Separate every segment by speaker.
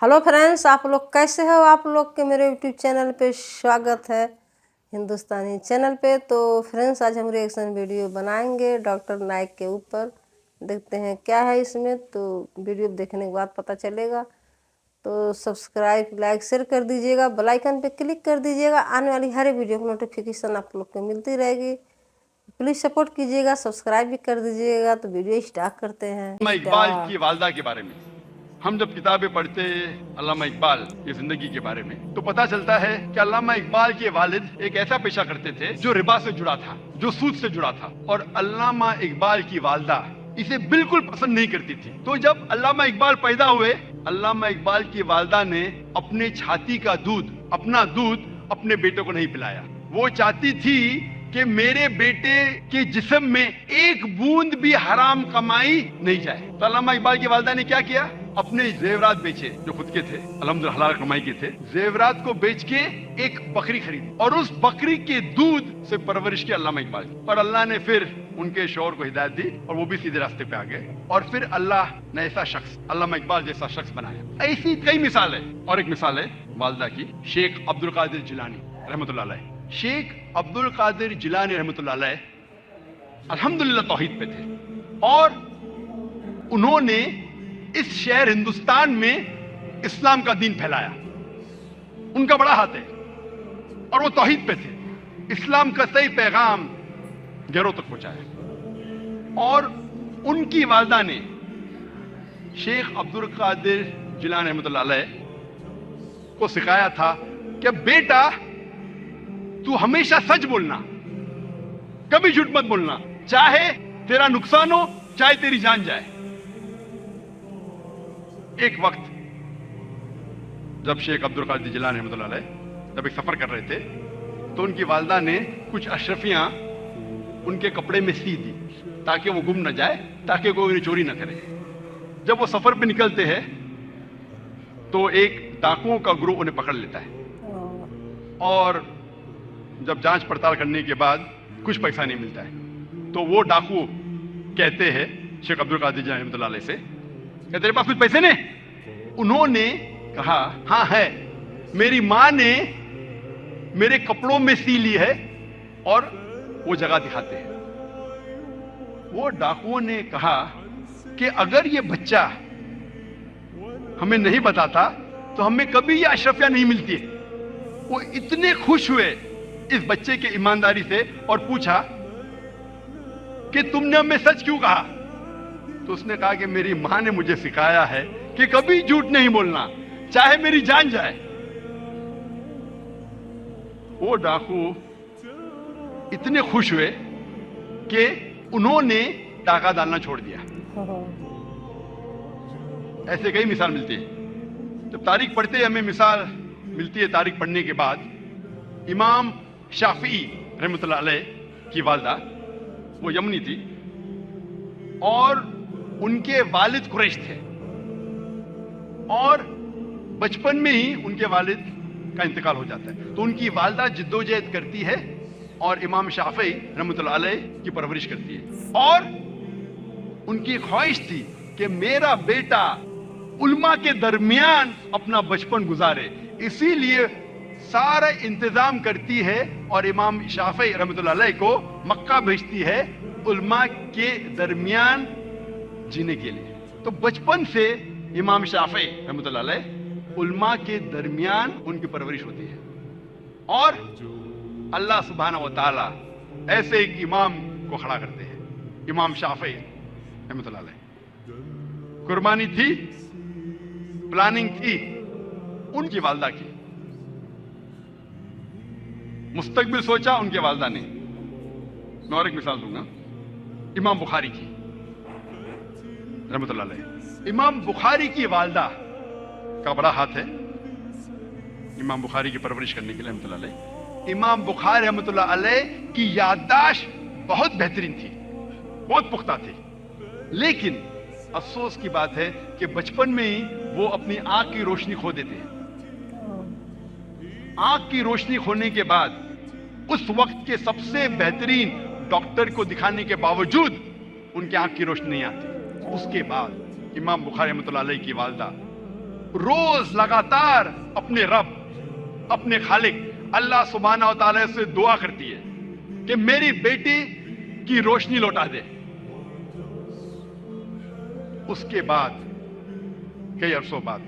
Speaker 1: Hello friends, आप लोग कैसे हो? आप लोग के मेरे यूट्यूब चैनल पे स्वागत है, हिंदुस्तानी चैनल पे। तो फ्रेंड्स, आज हम रिएक्शन वीडियो बनाएंगे डॉक्टर नाइक के ऊपर। देखते हैं क्या है इसमें, तो वीडियो देखने के बाद पता चलेगा। तो सब्सक्राइब, लाइक, शेयर कर दीजिएगा, बेल आइकन पे क्लिक कर दीजिएगा। आने वाली हर वीडियो की नोटिफिकेशन आप लोग को मिलती रहेगी। प्लीज़ सपोर्ट कीजिएगा, सब्सक्राइब भी कर दीजिएगा। तो वीडियो स्टार्ट करते हैं।
Speaker 2: अल्लामा इकबाल की वालदा के बारे में हम जब किताबें पढ़ते हैं अल्लामा इकबाल की जिंदगी के बारे में, तो पता चलता है कि अल्लामा इकबाल के वालिद एक ऐसा पेशा करते थे जो रिबा से जुड़ा था, जो सूद से जुड़ा था, और अल्लामा इकबाल की वालदा इसे बिल्कुल पसंद नहीं करती थी। तो जब अल्लामा इकबाल पैदा हुए, अल्लामा इकबाल की वालदा ने अपने छाती का दूध, अपना दूध अपने बेटे को नहीं पिलाया। वो चाहती थी कि मेरे बेटे के जिस्म में एक बूंद भी हराम कमाई नहीं जाए। तो अल्लामा इकबाल की वालदा ने क्या किया? अपने जेवरात बेचे जो खुद के थे, अल्हम्दुलिल्लाह हलाल कमाई के थे। जेवरात को बेच के एक बकरी खरीदी और उस बकरी के दूध से परवरिश की अल्लामा इकबाल की। और अल्लाह ने फिर उनके शौहर को हिदायत दी और वो भी सीधे रास्ते पे आ गए। और फिर अल्लाह ने ऐसा शख्स, अल्लामा इकबाल जैसा शख्स बनाया। ऐसी कई मिसाल है। और एक मिसाल है वालदा की, शेख अब्दुल कादिर जिलानी रहमतुल्लाह अलैह। शेख अब्दुल कादिर जिलानी रहमतुल्लाह अलैह अल्हम्दुलिल्लाह तौहीद पे थे और उन्होंने इस शहर हिंदुस्तान में इस्लाम का दीन फैलाया। उनका बड़ा हाथ है और वो तौहीद पे थे। इस्लाम का सही पैगाम गैरों तक पहुंचाया। और उनकी वालदा ने शेख अब्दुल कादिर जिलानी रहमतुल्लाह अलैह को सिखाया था कि बेटा, तू हमेशा सच बोलना, कभी झूठ मत बोलना, चाहे तेरा नुकसान हो, चाहे तेरी जान जाए। एक वक्त जब शेख अब्दुल कादिर जिलानी रहमतुल्लाह अलैह जब एक सफर कर रहे थे, तो उनकी वालदा ने कुछ अशरफियां उनके कपड़े में सी दी ताकि वो गुम न जाए, ताकि कोई उन्हें चोरी न करे। जब वो सफर पे निकलते हैं तो एक डाकुओं का ग्रुप उन्हें पकड़ लेता है और जब जांच पड़ताल करने के बाद कुछ पैसा नहीं मिलता है, तो वो डाकू कहते हैं शेख अब्दुल कादिर जिलानी रहमतुल्लाह अलैह से, क्या तेरे पास कुछ पैसे ने? उन्होंने कहा, हाँ है, मेरी माँ ने मेरे कपड़ों में सी ली है। और वो जगह दिखाते हैं। वो डाकुओं ने कहा कि अगर ये बच्चा हमें नहीं बताता तो हमें कभी ये अशरफिया नहीं मिलती है। वो इतने खुश हुए इस बच्चे के ईमानदारी से और पूछा कि तुमने हमें सच क्यों कहा? तो उसने कहा कि मेरी मां ने मुझे सिखाया है कि कभी झूठ नहीं बोलना, चाहे मेरी जान जाए। वो डाकू इतने खुश हुए कि उन्होंने डाका डालना छोड़ दिया। ऐसे कई मिसाल मिलती है। जब तारीख पढ़ते हमें मिसाल मिलती है। तारीख पढ़ने के बाद इमाम शाफी रहमतुल्लाह अलैह की वालदा, वो यमनी थी और उनके वालिद कुरैश थे, और बचपन में ही उनके वालिद का इंतकाल हो जाता है। तो उनकी वालदा जिद्दोजहद करती है और इमाम शाफी रहमतुल्लाह अलैह की परवरिश करती है। और उनकी ख्वाहिश थी कि मेरा बेटा उल्मा के दरमियान अपना बचपन गुजारे, इसीलिए सारा इंतजाम करती है और इमाम शाफी रहमतुल्लाह अलैह को मक्का भेजती है उल्मा के दरमियान जीने के लिए। तो बचपन से इमाम शाफी रहमतुल्लाह अलैह उल्मा के दरमियान उनकी परवरिश होती है। और अल्लाह सुब्हानहू व तआला ऐसे एक इमाम को खड़ा करते हैं, इमाम शाफी रहमतुल्लाह अलैह। कुर्बानी थी, प्लानिंग थी उनकी वालदा की, मुस्तकबिल सोचा उनके वालदा ने। मैं और एक मिसाल दूंगा, इमाम बुखारी की रहमतुल्लाह अलैह। इमाम बुखारी की वालदा का बड़ा हाथ है इमाम बुखारी की परवरिश करने के लिए रहमतुल्लाह अलैह। इमाम बुखारी रहमतुल्लाह अलैह की याददाश्त बहुत बेहतरीन थी, बहुत पुख्ता थी। लेकिन अफसोस की बात है कि बचपन में ही वो अपनी आंख की रोशनी खो देते हैं। आंख की रोशनी खोने के बाद उस वक्त के सबसे बेहतरीन डॉक्टर को दिखाने के बावजूद उनकी आंख की रोशनी नहीं आती। उसके बाद इमाम बुखारी रहमतुल्लाह अलैह की वालदा रोज लगातार अपने रब, अपने खालिक अल्लाह सुब्हानहू व तआला से दुआ करती है कि मेरी बेटी की रोशनी लौटा दे। उसके बाद कई अरसों बाद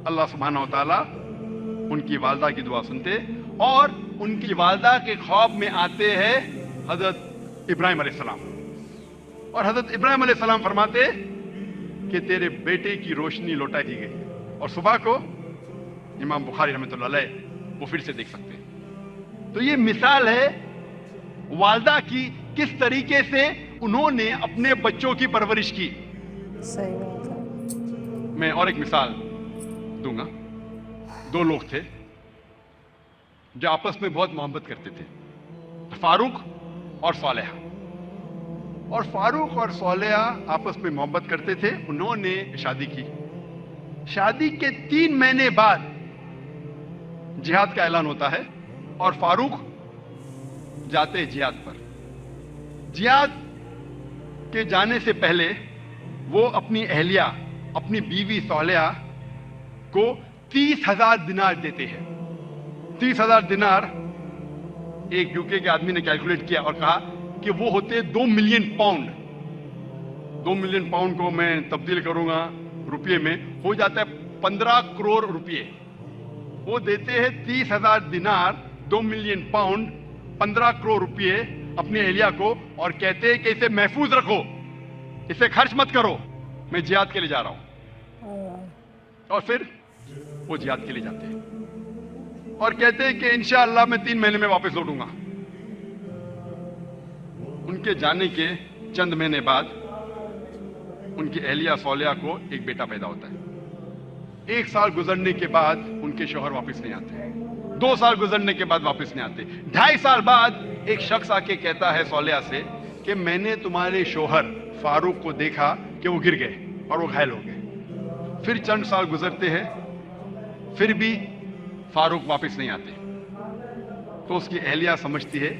Speaker 2: अल्लाह सुब्हानहू व तआला उनकी वालदा की दुआ सुनते और उनकी वालदा के ख्वाब में आते हैं हजरत इब्राहिम अलैहिस्सलाम, और हजरत इब्राहिम अलैहिस्सलाम फरमाते कि तेरे बेटे की रोशनी लौटा दी गई। और सुबह को इमाम बुखारी रहमतुल्लाह अलैह वो फिर से देख सकते हैं। तो ये मिसाल है वालदा की, किस तरीके से उन्होंने अपने बच्चों की परवरिश की।
Speaker 1: सही बात है।
Speaker 2: मैं और एक मिसाल दूंगा। दो लोग थे जो आपस में बहुत मोहब्बत करते थे, फारूक और सोलेहा। और फारूक और सोलेहा आपस में मोहब्बत करते थे। उन्होंने शादी की। शादी के 3 महीने बाद जिहाद का ऐलान होता है और फारूक जाते हैं जिहाद पर। जिहाद के जाने से पहले वो अपनी अहलिया, अपनी बीवी सोलेहा को 30,000 दिनार देते हैं। 30,000 दिनार एक यूके के आदमी ने कैलकुलेट किया और कहा कि वो होते 2 मिलियन पाउंड। 2 मिलियन पाउंड को मैं तब्दील करूंगा रुपये में, हो जाता है 15 करोड़ रुपये। वो देते हैं 30,000 दिनार, 2 मिलियन पाउंड, 15 करोड़ रुपये अपनी अहलिया को, और कहते हैं कि इसे महफूज रखो, इसे खर्च मत करो, मैं जिहाद के लिए जा रहा हूं। और फिर वो जिहाद के लिए जाते हैं और कहते हैं कि इंशाअल्लाह मैं 3 महीने में वापस लौटूंगा। उनके जाने के चंद महीने बाद उनकी अहलिया सोलेहा को एक बेटा पैदा होता है। 1 साल गुजरने के बाद उनके शौहर वापस नहीं आते। 2 साल गुजरने के बाद वापस नहीं आते। 2.5 साल बाद एक शख्स आके कहता है सोलेहा से कि मैंने तुम्हारे शौहर फारूक को देखा कि वो गिर गए और वो घायल हो गए। फिर चंद साल गुजरते हैं, फिर भी फारूक वापस नहीं आते। तो उसकी अहलिया समझती है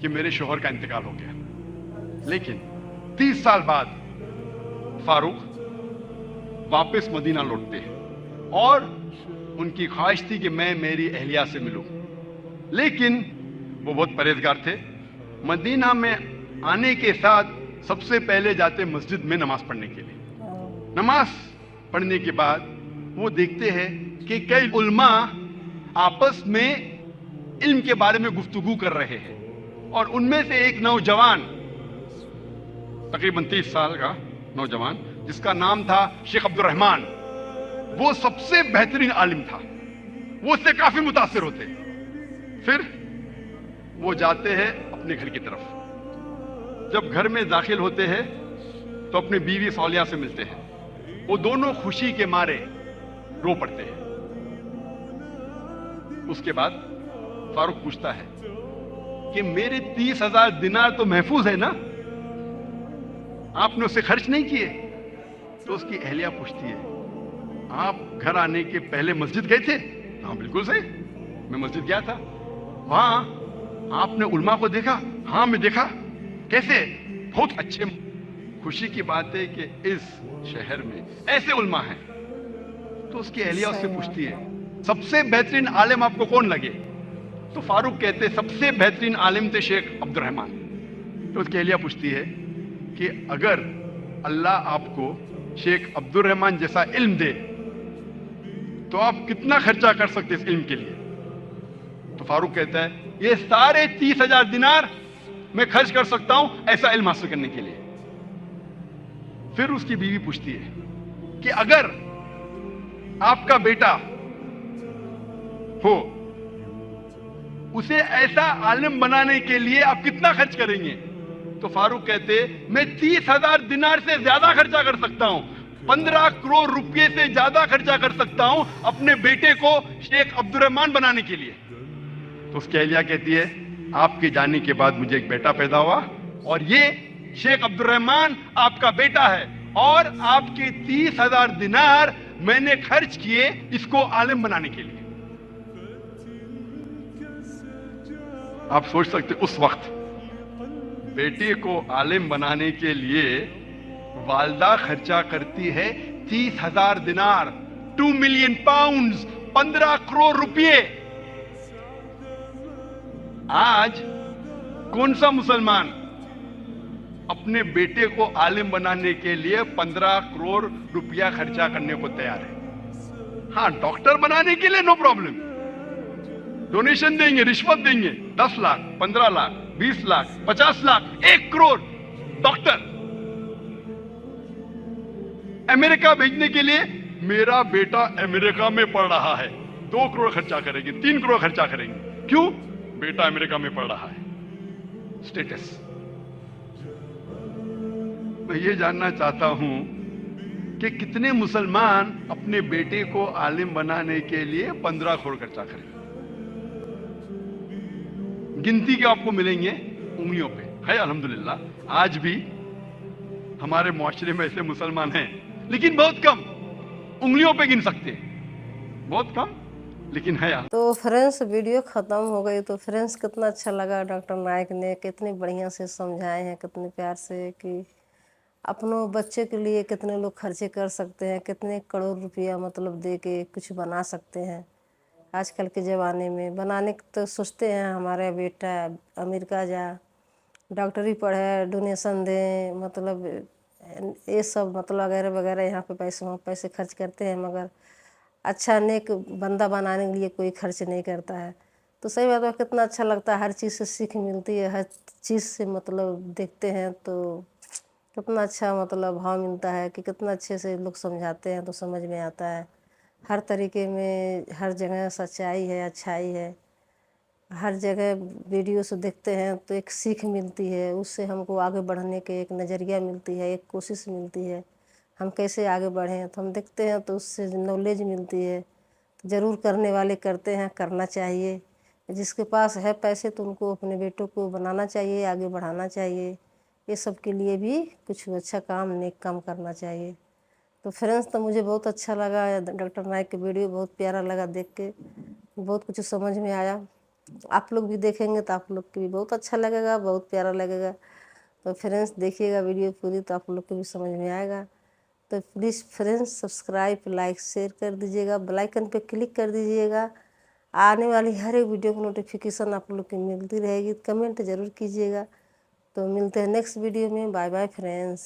Speaker 2: कि मेरे शौहर का इंतकाल हो गया। लेकिन 30 साल बाद फारूक वापस मदीना लौटते हैं और उनकी ख्वाहिश थी कि मैं मेरी अहलिया से मिलूं। लेकिन वो बहुत परहेजगार थे। मदीना में आने के साथ सबसे पहले जाते मस्जिद में नमाज पढ़ने के लिए। नमाज पढ़ने के बाद वो देखते हैं कि कई उल्मा आपस में इल्म के बारे में गुफ्तगू कर रहे हैं, और उनमें से एक नौजवान, तकरीबन 30 साल का नौजवान, जिसका नाम था शेख अब्दुल रहमान, वो सबसे बेहतरीन आलिम था। वो उससे काफी मुतासिर होते। फिर वो जाते हैं अपने घर की तरफ। जब घर में दाखिल होते हैं तो अपनी बीवी सोलिया से मिलते हैं। वो दोनों खुशी के मारे रो पड़ते हैं। उसके बाद फारूक पूछता है कि मेरे 30,000 दिनार तो महफूज है ना, आपने उसे खर्च नहीं किए? तो उसकी अहलिया पूछती है आप घर आने के पहले मस्जिद गए थे? हाँ बिल्कुल सही, मैं मस्जिद गया था। वहां आपने उल्मा को देखा? हाँ मैं देखा। कैसे? बहुत अच्छे। खुशी की बात है कि इस शहर में ऐसे उल्मा हैं। तो उसकी अहलिया उससे पूछती है सबसे बेहतरीन आलिम आपको कौन लगे? तो फारूक कहते सबसे बेहतरीन आलिम थे शेख अब्दुल रहमान। तो उसकी अहलिया पूछती है कि अगर अल्लाह आपको शेख अब्दुल रहमान जैसा इल्म दे तो आप कितना खर्चा कर सकते इस इल्म के लिए? तो फारूक कहता है ये सारे 30,000 दिनार मैं खर्च कर सकता हूं ऐसा इल्म हासिल करने के लिए। फिर उसकी बीवी पूछती है कि अगर आपका बेटा हो, उसे ऐसा आलिम बनाने के लिए आप कितना खर्च करेंगे? तो फारूक कहते मैं 30,000 दिनार से ज्यादा खर्चा कर सकता हूं, 15 करोड़ रुपए से ज्यादा खर्चा कर सकता हूं अपने बेटे को शेख अब्दुल रहमान बनाने के लिए। तो उसकी अहलिया कहती है आपके जाने के बाद मुझे एक बेटा पैदा हुआ और ये शेख अब्दुल रहमान आपका बेटा है और आपके 30,000 दिनार मैंने खर्च किए इसको आलिम बनाने के लिए। आप सोच सकते उस वक्त बेटे को आलिम बनाने के लिए वालदा खर्चा करती है 30,000 दिनार, 2 मिलियन पाउंड्स, 15 करोड़ रुपये। आज कौन सा मुसलमान अपने बेटे को आलिम बनाने के लिए 15 करोड़ रुपया खर्चा करने को तैयार है? हाँ, डॉक्टर बनाने के लिए नो प्रॉब्लम, डोनेशन देंगे, रिश्वत देंगे, 10 लाख, 15 लाख, 20 लाख, 50 लाख, 1 करोड़ डॉक्टर। अमेरिका भेजने के लिए, मेरा बेटा अमेरिका में पढ़ रहा है, 2 करोड़ खर्चा करेंगे, 3 करोड़ खर्चा करेंगे। क्यों? बेटा अमेरिका में पढ़ रहा है। स्टेटस। मैं ये जानना चाहता हूं कि कितने मुसलमान अपने बेटे को आलिम बनाने के लिए 15 करोड़ खर्चा करेंगे? गिनती के आपको मिलेंगे उंगलियों पे। है अल्हम्दुलिल्लाह आज भी हमारे मुआशरे में ऐसे मुसलमान हैं, लेकिन बहुत कम, उंगलियों पे गिन सकते हैं, बहुत कम, लेकिन है।
Speaker 1: तो फ्रेंड्स वीडियो ख़त्म हो गई। तो फ्रेंड्स कितना अच्छा लगा, डॉक्टर नाइक ने कितनी बढ़िया से समझाए हैं, कितने प्यार से, कि अपनों बच्चे के लिए कितने लोग खर्चे कर सकते हैं, कितने करोड़ रुपया मतलब दे के कुछ बना सकते हैं। आजकल के ज़माने में बनाने तो सोचते हैं हमारा बेटा अमेरिका जा, डॉक्टरी पढ़े, डोनेशन दें, मतलब ये सब मतलब वगैरह वगैरह यहाँ पे पैसे खर्च करते हैं, मगर अच्छा नेक बंदा बनाने के लिए कोई खर्च नहीं करता है। तो सही बात है, कितना अच्छा लगता है, हर चीज़ से सीख मिलती है, हर चीज़ से मतलब देखते हैं तो कितना अच्छा मतलब भाव मिलता है कि कितना अच्छे से लोग समझाते हैं तो समझ में आता है। हर तरीके में हर जगह सच्चाई है, अच्छाई है, हर जगह वीडियो से देखते हैं तो एक सीख मिलती है, उससे हमको आगे बढ़ने के एक नज़रिया मिलती है, एक कोशिश मिलती है, हम कैसे आगे बढ़ें। तो हम देखते हैं तो उससे नॉलेज मिलती है। तो ज़रूर करने वाले करते हैं, करना चाहिए। जिसके पास है पैसे तो उनको अपने बेटों को बनाना चाहिए, आगे बढ़ाना चाहिए। ये सब के लिए भी कुछ अच्छा काम, नेक काम करना चाहिए। तो फ्रेंड्स तो मुझे बहुत अच्छा लगा, डॉक्टर नाइक की वीडियो बहुत प्यारा लगा देख के, बहुत कुछ समझ में आया। आप लोग भी देखेंगे तो आप लोग को भी बहुत अच्छा लगेगा, बहुत प्यारा लगेगा। तो फ्रेंड्स देखिएगा वीडियो पूरी, तो आप लोग को भी समझ में आएगा। तो please friends subscribe, like, share कर दीजिएगा, बेल आइकन पे क्लिक कर दीजिएगा। आने वाली हर एक वीडियो की नोटिफिकेशन आप लोग की मिलती रहेगी। कमेंट ज़रूर कीजिएगा। तो मिलते हैं नेक्स्ट वीडियो में। Bye bye friends.